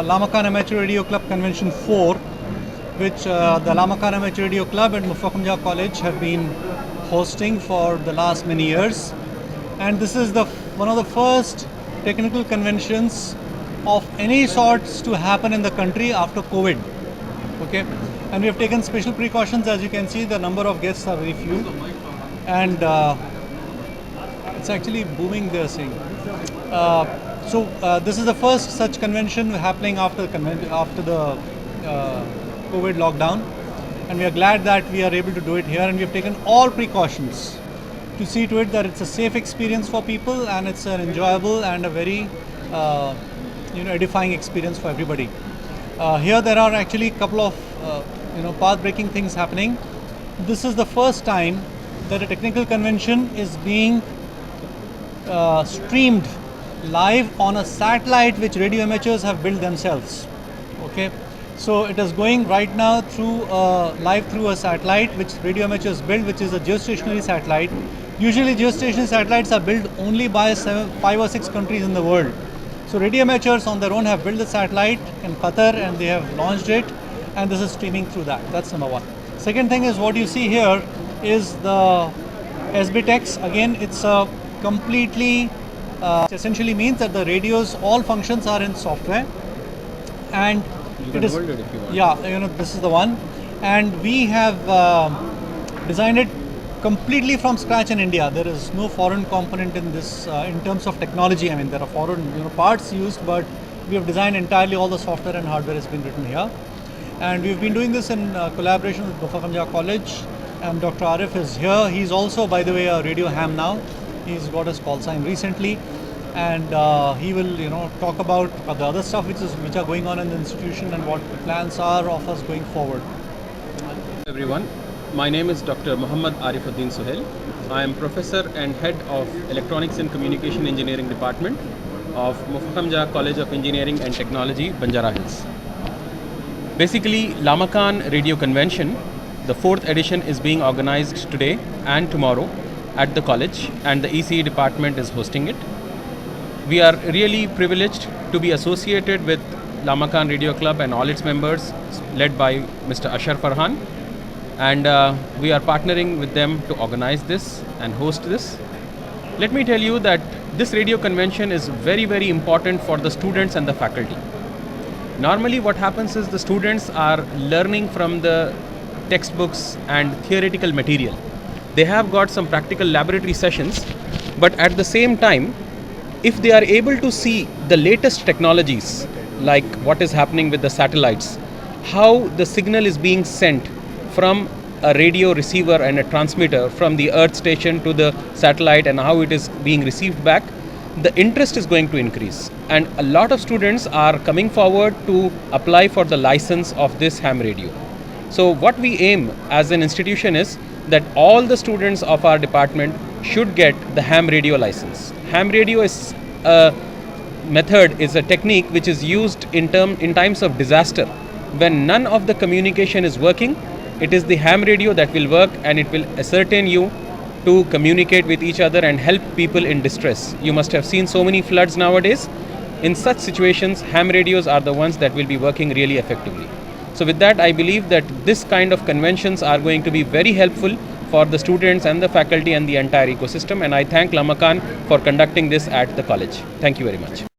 Lamakan Amateur Radio Club Convention 4, which the Lamakan Amateur Radio Club and Muffahamjah College have been hosting for the last many years. And this is one of the first technical conventions of any sorts to happen in the country after COVID. Okay, and we have taken special precautions. As you can see, the number of guests are very few, and it's actually booming, they're saying. So this is the first such convention happening after the COVID lockdown, and we are glad that we are able to do it here, and we have taken all precautions to see to it that it's a safe experience for people and it's an enjoyable and a very edifying experience for everybody. Here there are actually a couple of path-breaking things happening. This is the first time that a technical convention is being streamed live on a satellite which radio amateurs have built themselves. Okay, so it is going right now through live through a satellite which radio amateurs built, which is a geostationary satellite. Usually geostationary satellites are built only by 5 or 6 countries in the world. So radio amateurs on their own have built the satellite in Qatar and they have launched it, and this is streaming through that. That's number one. Second thing is what you see here is the SBTX. Again, it's a completely essentially means that the radios, all functions are in software, and it is, this is the one, and we have designed it completely from scratch in India. There is no foreign component in this in terms of technology. I mean, there are foreign parts used, but we have designed entirely all the software and hardware has been written here, and we've been doing this in collaboration with Muffahamjah College, and Dr. Arif is here. He's also, by the way, a radio ham now. He's got his call sign recently, and he will talk about the other stuff which are going on in the institution and what the plans are of us going forward. Everyone, my name is Dr. Muhammad Arifuddin Suhail. I am professor and head of Electronics and Communication Engineering Department of Muffahamjah College of Engineering and Technology, Banjara Hills. Basically, Lamakan Radio Convention, the 4th edition, is being organized today and tomorrow at the college, and the ECE department is hosting it. We are really privileged to be associated with Lamakan Radio Club and all its members, led by Mr. Ashar Farhan, and we are partnering with them to organize this and host this. Let me tell you that this radio convention is very, very important for the students and the faculty. Normally what happens is the students are learning from the textbooks and theoretical material. They have got some practical laboratory sessions, but at the same time, if they are able to see the latest technologies, like what is happening with the satellites, how the signal is being sent from a radio receiver and a transmitter from the Earth station to the satellite, and how it is being received back, the interest is going to increase. And a lot of students are coming forward to apply for the license of this ham radio. So what we aim as an institution is that all the students of our department should get the ham radio license. Ham radio is a method, is a technique which is used in times of disaster. When none of the communication is working, it is the ham radio that will work, and it will ascertain you to communicate with each other and help people in distress. You must have seen so many floods nowadays. In such situations, ham radios are the ones that will be working really effectively. So with that, I believe that this kind of conventions are going to be very helpful for the students and the faculty and the entire ecosystem, and I thank Lamakan for conducting this at the college. Thank you very much.